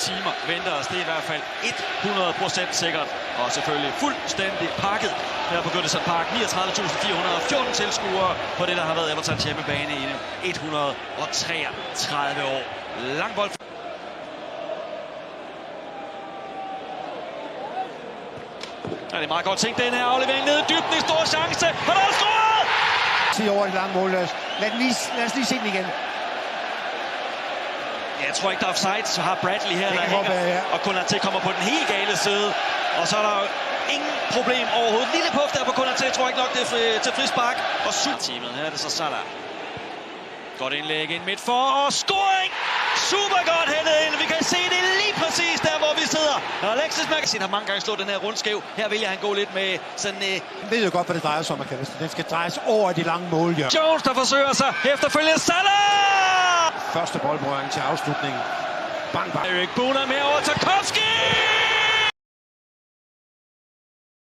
timer venter os. Det er i hvert fald 100% sikkert. Og selvfølgelig fuldstændig pakket her på Goodison Park. 39.414 tilskuere på det, der har været Evertons hjemmebane i 133 år. Lang bold. Ja, det er meget godt tænkt, den her aflevering ned i dybden, en stor chance, og der er scoret! 10 over det lange mål. Lad os lige se den igen. Ja, jeg tror ikke, der er offside, så har Bradley her, der hænger, og Konaté kommer på den helt gale side. Og så er der ingen problem overhovedet. Lille puff der på Konaté, tror jeg ikke nok, det er til frispark. Og teamet her er det så Salah. Godt indlæg ind midt for, og scoring! Super godt hentet ind. Vi kan se det lige præcis der, hvor vi sidder. Og Alexis Magasin har mange gange slået den her rundskæv. Her vælger han gå lidt med sådan... Han ved jo godt, hvad det drejer sig om, at den skal drejes over de lange mål. Ja. Jones, der forsøger sig. Efterfølgende Salah! Første boldberøring til afslutningen. Bang, bang. Erik Buner med over Tarkowski!